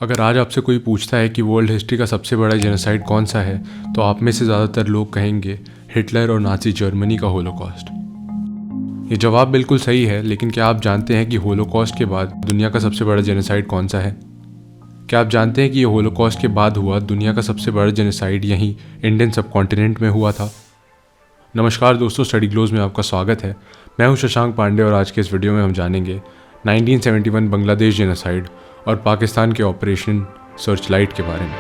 अगर आज आपसे कोई पूछता है कि वर्ल्ड हिस्ट्री का सबसे बड़ा जेनोसाइड कौन सा है, तो आप में से ज़्यादातर लोग कहेंगे हिटलर और नाज़ी जर्मनी का होलोकॉस्ट। ये जवाब बिल्कुल सही है, लेकिन क्या आप जानते हैं कि होलोकॉस्ट के बाद दुनिया का सबसे बड़ा जेनोसाइड कौन सा है? क्या आप जानते हैं कि ये होलोकॉस्ट के बाद हुआ दुनिया का सबसे बड़ा जेनोसाइड यहीं इंडियन सबकॉन्टिनेंट में हुआ था? नमस्कार दोस्तों, स्टडी ग्लोज में आपका स्वागत है। मैं हूं शशांक पांडे और आज के इस वीडियो में हम जानेंगे 1971 बांग्लादेश जेनोसाइड और पाकिस्तान के ऑपरेशन सर्चलाइट के बारे में।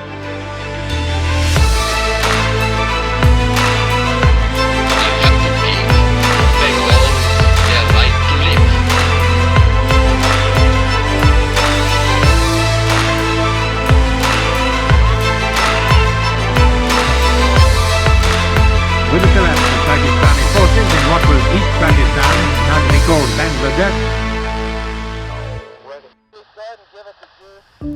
With the collapse of Pakistani forces in what was East Pakistan, now to be called Bangladesh.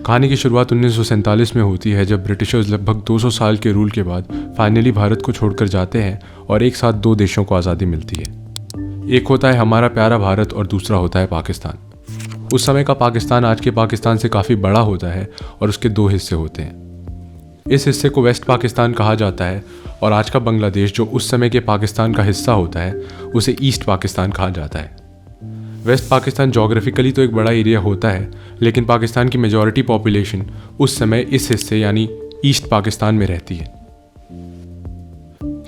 कहानी की शुरुआत 1947 में होती है, जब ब्रिटिशर्स लगभग 200 साल के रूल के बाद फाइनली भारत को छोड़कर जाते हैं और एक साथ दो देशों को आज़ादी मिलती है। एक होता है हमारा प्यारा भारत और दूसरा होता है पाकिस्तान। उस समय का पाकिस्तान आज के पाकिस्तान से काफ़ी बड़ा होता है और उसके दो हिस्से होते हैं। इस हिस्से को वेस्ट पाकिस्तान कहा जाता है और आज का बांग्लादेश, जो उस समय के पाकिस्तान का हिस्सा होता है, उसे ईस्ट पाकिस्तान कहा जाता है। वेस्ट पाकिस्तान जोग्राफिकली तो एक बड़ा एरिया होता है, लेकिन पाकिस्तान की मेजॉरिटी पॉपुलेशन उस समय इस हिस्से यानी ईस्ट पाकिस्तान में रहती है।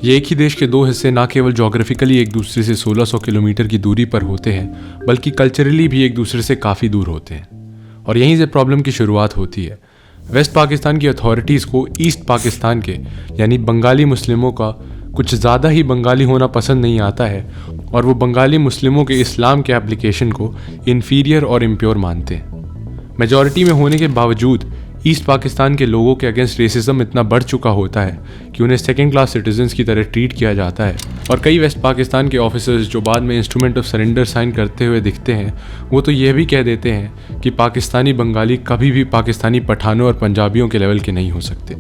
ये एक ही देश के दो हिस्से ना केवल जोग्राफिकली एक दूसरे से 1600 किलोमीटर की दूरी पर होते हैं, बल्कि कल्चरली भी एक दूसरे से काफ़ी दूर होते हैं। और यहीं से प्रॉब्लम की शुरुआत होती है। वेस्ट पाकिस्तान की अथॉरिटीज़ को ईस्ट पाकिस्तान के यानी बंगाली मुस्लिमों का कुछ ज़्यादा ही बंगाली होना पसंद नहीं आता है और वो बंगाली मुस्लिमों के इस्लाम के एप्लीकेशन को इन्फीरियर और इम्प्योर मानते हैं। मेजॉरिटी में होने के बावजूद ईस्ट पाकिस्तान के लोगों के अगेंस्ट रेसिज्म इतना बढ़ चुका होता है कि उन्हें सेकेंड क्लास सिटीजन्स की तरह ट्रीट किया जाता है। और कई वेस्ट पाकिस्तान के ऑफिसर्स जो बाद में इंस्ट्रूमेंट ऑफ सरेंडर साइन करते हुए दिखते हैं, वो तो यह भी कह देते हैं कि पाकिस्तानी बंगाली कभी भी पाकिस्तानी पठानों और पंजाबियों के लेवल के नहीं हो सकते।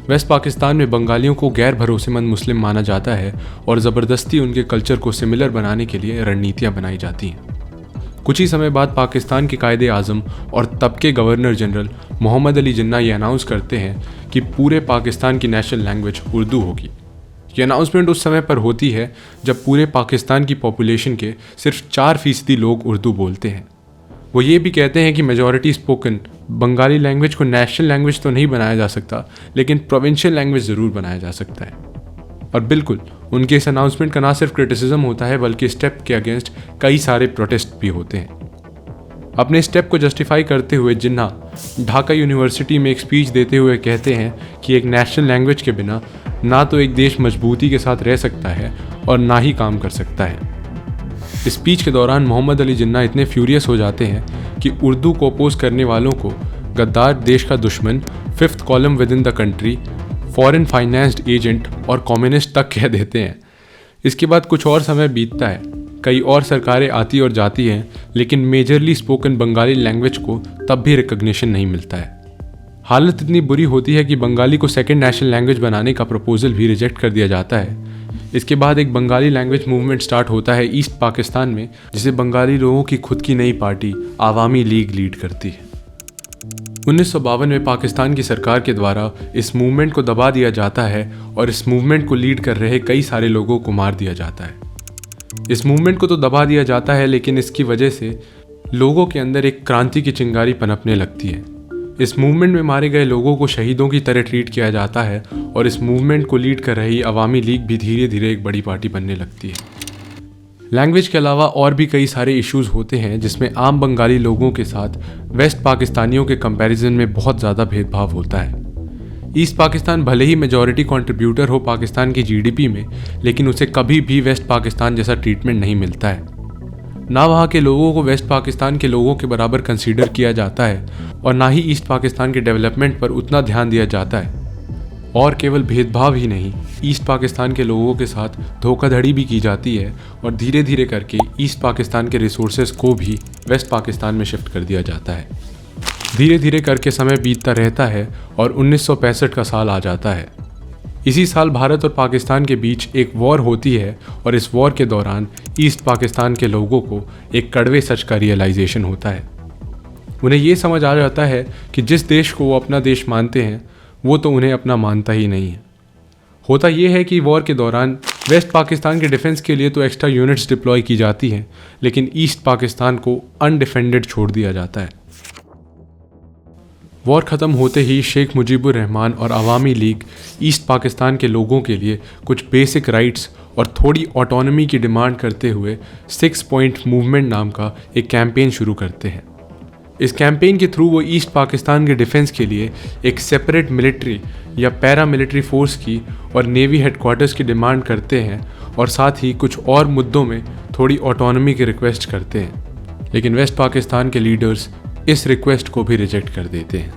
वेस्ट पाकिस्तान में बंगालियों को गैर भरोसेमंद मुस्लिम माना जाता है और ज़बरदस्ती उनके कल्चर को सिमिलर बनाने के लिए रणनीतियाँ बनाई जाती हैं। कुछ ही समय बाद पाकिस्तान के कायदे आज़म और तब के गवर्नर जनरल मोहम्मद अली जिन्ना ये अनाउंस करते हैं कि पूरे पाकिस्तान की नेशनल लैंग्वेज उर्दू होगी। ये अनाउंसमेंट उस समय पर होती है जब पूरे पाकिस्तान की पॉपुलेशन के सिर्फ 4% लोग उर्दू बोलते हैं। वो ये भी कहते हैं कि मेजॉरिटी स्पोकन बंगाली लैंग्वेज को नेशनल लैंग्वेज तो नहीं बनाया जा सकता, लेकिन प्रोविंशियल लैंग्वेज ज़रूर बनाया जा सकता है। और बिल्कुल उनके इस अनाउंसमेंट का ना सिर्फ क्रिटिसिज्म होता है, बल्कि स्टेप के अगेंस्ट कई सारे प्रोटेस्ट भी होते हैं। अपने स्टेप को जस्टिफाई करते हुए जिन्ना ढाका यूनिवर्सिटी में एक स्पीच देते हुए कहते हैं कि एक नेशनल लैंग्वेज के बिना ना तो एक देश मजबूती के साथ रह सकता है और ना ही काम कर सकता है। इस स्पीच के दौरान मोहम्मद अली जिन्ना इतने फ्यूरियस हो जाते हैं कि उर्दू को अपोज करने वालों को गद्दार, देश का दुश्मन, fifth column with in the country, foreign financed agent और कम्युनिस्ट तक कह देते हैं। इसके बाद कुछ और समय बीतता है, कई और सरकारें आती और जाती हैं, लेकिन मेजरली स्पोकन बंगाली लैंग्वेज को तब भी रिकग्निशन नहीं मिलता है। हालत इतनी बुरी होती है कि बंगाली को सेकेंड नेशनल लैंग्वेज बनाने का प्रपोजल भी रिजेक्ट कर दिया जाता है। इसके बाद एक बंगाली लैंग्वेज मूवमेंट स्टार्ट होता है ईस्ट पाकिस्तान में, जिसे बंगाली लोगों की खुद की नई पार्टी आवामी लीग लीड करती है। 1952 में पाकिस्तान की सरकार के द्वारा इस मूवमेंट को दबा दिया जाता है और इस मूवमेंट को लीड कर रहे कई सारे लोगों को मार दिया जाता है। इस मूवमेंट को तो दबा दिया जाता है, लेकिन इसकी वजह से लोगों के अंदर एक क्रांति की चिंगारी पनपने लगती है। इस मूवमेंट में मारे गए लोगों को शहीदों की तरह ट्रीट किया जाता है और इस मूवमेंट को लीड कर रही अवामी लीग भी धीरे धीरे एक बड़ी पार्टी बनने लगती है। लैंग्वेज के अलावा और भी कई सारे इश्यूज होते हैं, जिसमें आम बंगाली लोगों के साथ वेस्ट पाकिस्तानियों के कंपैरिजन में बहुत ज़्यादा भेदभाव होता है। ईस्ट पाकिस्तान भले ही मेजॉरिटी कंट्रीब्यूटर हो पाकिस्तान की जीडीपी में, लेकिन उसे कभी भी वेस्ट पाकिस्तान जैसा ट्रीटमेंट नहीं मिलता है। ना वहाँ के लोगों को वेस्ट पाकिस्तान के लोगों के बराबर कंसीडर किया जाता है और ना ही ईस्ट पाकिस्तान के डेवलपमेंट पर उतना ध्यान दिया जाता है। और केवल भेदभाव ही नहीं, ईस्ट पाकिस्तान के लोगों के साथ धोखाधड़ी भी की जाती है और धीरे धीरे करके ईस्ट पाकिस्तान के रिसोर्सेज को भी वेस्ट पाकिस्तान में शिफ्ट कर दिया जाता है। धीरे धीरे करके समय बीतता रहता है और 1965 का साल आ जाता है। इसी साल भारत और पाकिस्तान के बीच एक वॉर होती है और इस वॉर के दौरान ईस्ट पाकिस्तान के लोगों को एक कड़वे सच का रियलाइजेशन होता है। उन्हें ये समझ आ जाता है कि जिस देश को वो अपना देश मानते हैं वो तो उन्हें अपना मानता ही नहीं है। होता ये है कि वॉर के दौरान वेस्ट पाकिस्तान के डिफेंस के लिए तो एक्स्ट्रा यूनिट्स डिप्लॉय की जाती हैं, लेकिन ईस्ट पाकिस्तान को अनडिफेंडेड छोड़ दिया जाता है। वॉर ख़त्म होते ही शेख मुजीबुर रहमान और अवामी लीग ईस्ट पाकिस्तान के लोगों के लिए कुछ बेसिक राइट्स और थोड़ी ऑटोनॉमी की डिमांड करते हुए 6 पॉइंट मूवमेंट नाम का एक कैंपेन शुरू करते हैं। इस कैंपेन के थ्रू वो ईस्ट पाकिस्तान के डिफेंस के लिए एक सेपरेट मिलिट्री या पैरा मिलिट्री फोर्स की और नेवी हेडक्वार्टर्स की डिमांड करते हैं और साथ ही कुछ और मुद्दों में थोड़ी ऑटोनॉमी की रिक्वेस्ट करते हैं, लेकिन वेस्ट पाकिस्तान के लीडर्स इस रिक्वेस्ट को भी रिजेक्ट कर देते हैं।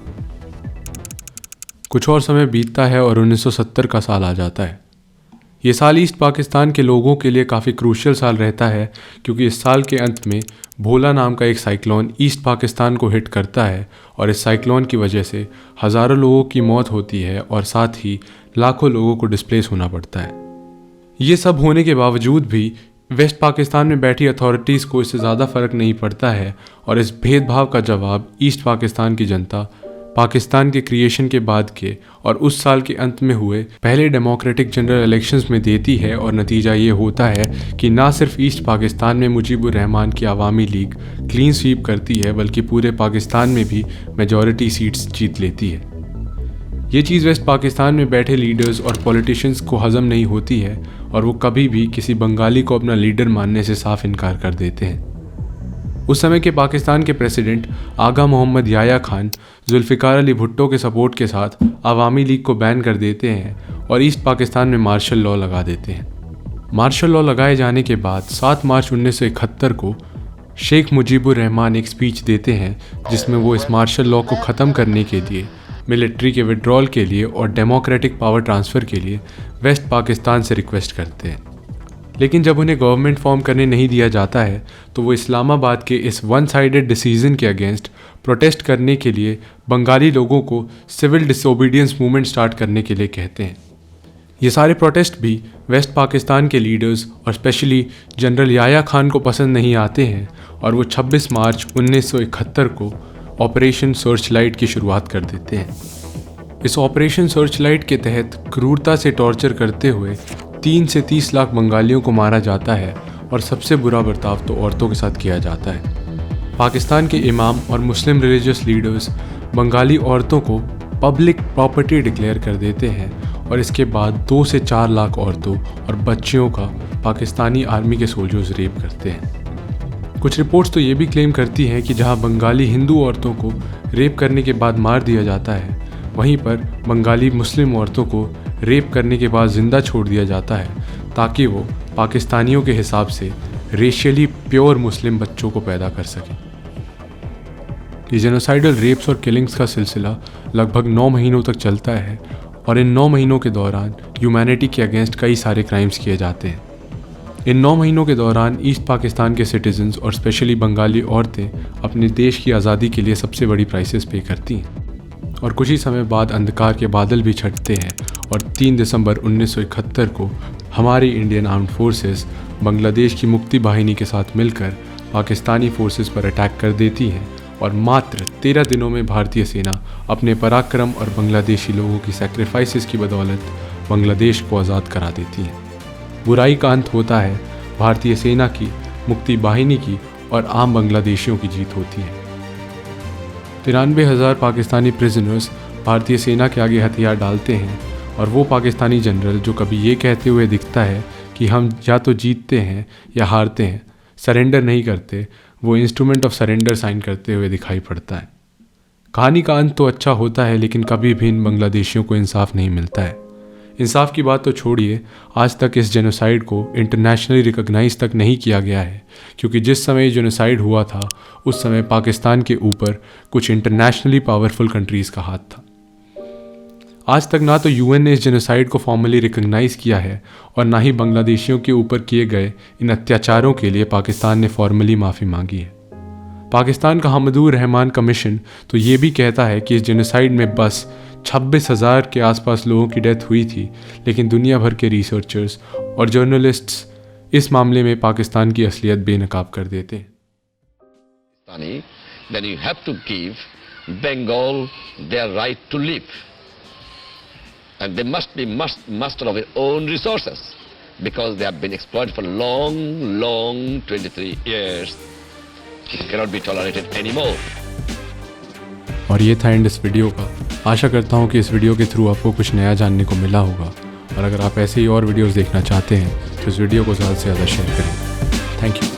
कुछ और समय बीतता है और 1970 का साल आ जाता है। ये साल ईस्ट पाकिस्तान के लोगों के लिए काफ़ी क्रूशियल साल रहता है, क्योंकि इस साल के अंत में भोला नाम का एक साइक्लोन ईस्ट पाकिस्तान को हिट करता है और इस साइक्लोन की वजह से हज़ारों लोगों की मौत होती है और साथ ही लाखों लोगों को डिस्प्लेस होना पड़ता है। ये सब होने के बावजूद भी वेस्ट पाकिस्तान में बैठी अथॉरिटीज़ को इससे ज़्यादा फ़र्क नहीं पड़ता है और इस भेदभाव का जवाब ईस्ट पाकिस्तान की जनता पाकिस्तान के क्रिएशन के बाद के और उस साल के अंत में हुए पहले डेमोक्रेटिक जनरल इलेक्शंस में देती है और नतीजा ये होता है कि ना सिर्फ ईस्ट पाकिस्तान में मुजीबुर रहमान की अवामी लीग क्लीन स्वीप करती है, बल्कि पूरे पाकिस्तान में भी मेजॉरिटी सीट्स जीत लेती है। ये चीज़ वेस्ट पाकिस्तान में बैठे लीडर्स और पॉलिटिशियंस को हज़म नहीं होती है और वो कभी भी किसी बंगाली को अपना लीडर मानने से साफ इनकार कर देते हैं। उस समय के पाकिस्तान के प्रेसिडेंट आगा मोहम्मद याया खान जुल्फ़िकार अली भुट्टो के सपोर्ट के साथ अवामी लीग को बैन कर देते हैं और ईस्ट पाकिस्तान में मार्शल लॉ लगा देते हैं। मार्शल लॉ लगाए जाने के बाद 7 मार्च 1971 को शेख मुजीबुर रहमान एक स्पीच देते हैं जिसमें वो इस मार्शल लॉ को ख़त्म करने के लिए, मिलिट्री के विड्रॉल के लिए और डेमोक्रेटिक पावर ट्रांसफ़र के लिए वेस्ट पाकिस्तान से रिक्वेस्ट करते हैं। लेकिन जब उन्हें गवर्नमेंट फॉर्म करने नहीं दिया जाता है तो वो इस्लामाबाद के इस वन साइडेड डिसीजन के अगेंस्ट प्रोटेस्ट करने के लिए बंगाली लोगों को सिविल डिसोबीडियंस मूवमेंट स्टार्ट करने के लिए कहते हैं। ये सारे प्रोटेस्ट भी वेस्ट पाकिस्तान के लीडर्स और स्पेशली जनरल याया खान को पसंद नहीं आते हैं और वो 26 मार्च 1971 को ऑपरेशन सर्च लाइट की शुरुआत कर देते हैं। इस ऑपरेशन सर्च लाइट के तहत क्रूरता से टॉर्चर करते हुए 3 से 30 लाख बंगालियों को मारा जाता है और सबसे बुरा बर्ताव तो औरतों के साथ किया जाता है। पाकिस्तान के इमाम और मुस्लिम रिलीजियस लीडर्स बंगाली औरतों को पब्लिक प्रॉपर्टी डिक्लेयर कर देते हैं और इसके बाद 2 से 4 लाख औरतों और बच्चियों का पाकिस्तानी आर्मी के सोल्जर्स रेप करते हैं। कुछ रिपोर्ट्स तो ये भी क्लेम करती हैं कि जहां बंगाली हिंदू औरतों को रेप करने के बाद मार दिया जाता है, वहीं पर बंगाली मुस्लिम औरतों को रेप करने के बाद ज़िंदा छोड़ दिया जाता है ताकि वो पाकिस्तानियों के हिसाब से रेशियली प्योर मुस्लिम बच्चों को पैदा कर सकें। ये जेनोसाइडल रेप्स और किलिंग्स का सिलसिला लगभग 9 महीनों तक चलता है और इन 9 महीनों के दौरान ह्यूमैनिटी के अगेंस्ट कई सारे क्राइम्स किए जाते हैं। इन 9 महीनों के दौरान ईस्ट पाकिस्तान के सिटीजन्स और स्पेशली बंगाली औरतें अपने देश की आज़ादी के लिए सबसे बड़ी प्राइसेस पे करती हैं और कुछ ही समय बाद अंधकार के बादल भी छटते हैं और 3 दिसंबर 1971 को हमारी इंडियन आर्म्ड फोर्सेस बांग्लादेश की मुक्ति बाहिनी के साथ मिलकर पाकिस्तानी फोर्सेस पर अटैक कर देती हैं और मात्र 13 दिनों में भारतीय सेना अपने पराक्रम और बांग्लादेशी लोगों की सैक्रिफाइसेस की बदौलत बांग्लादेश को आज़ाद करा देती है। बुराई का अंत होता है, भारतीय सेना की, मुक्ति बाहिनी की और आम बांग्लादेशियों की जीत होती है। 93,000 पाकिस्तानी प्रिजनर्स भारतीय सेना के आगे हथियार डालते हैं और वो पाकिस्तानी जनरल जो कभी ये कहते हुए दिखता है कि हम या तो जीतते हैं या हारते हैं, सरेंडर नहीं करते, वो इंस्ट्रूमेंट ऑफ सरेंडर साइन करते हुए दिखाई पड़ता है। कहानी का अंत तो अच्छा होता है, लेकिन कभी भी इन बांग्लादेशियों को इंसाफ नहीं मिलता है। इंसाफ की बात तो छोड़िए, आज तक इस जेनोसाइड को इंटरनेशनली रिकॉग्नाइज तक नहीं किया गया है, क्योंकि जिस समय जेनोसाइड हुआ था उस समय पाकिस्तान के ऊपर कुछ इंटरनेशनली पावरफुल कंट्रीज़ का हाथ था। आज तक ना तो यूएन ने इस जेनोसाइड को फॉर्मली रिकॉग्नाइज किया है और ना ही बांग्लादेशियों के ऊपर किए गए इन अत्याचारों के लिए पाकिस्तान ने फॉर्मली माफ़ी मांगी है। पाकिस्तान का हमदूर रहमान कमीशन तो ये भी कहता है कि इस जेनोसाइड में बस 26,000 के आसपास लोगों की डेथ हुई थी, लेकिन दुनिया भर के रिसर्चर्स और जर्नलिस्ट्स इस मामले में पाकिस्तान की असलियत बेनकाब कर देते हैं। then you have to give Bengal their right to live. And they must be master of their own resources, because they have been exploited for long 23 years. It cannot be tolerated anymore. और ये था and इस video का। आशा करता हूँ कि इस video के थ्रू आपको कुछ नया जानने को मिला होगा, और अगर आप ऐसे ही और वीडियोस देखना चाहते हैं तो इस वीडियो को ज़्यादा से ज़्यादा शेयर करें। Thank you.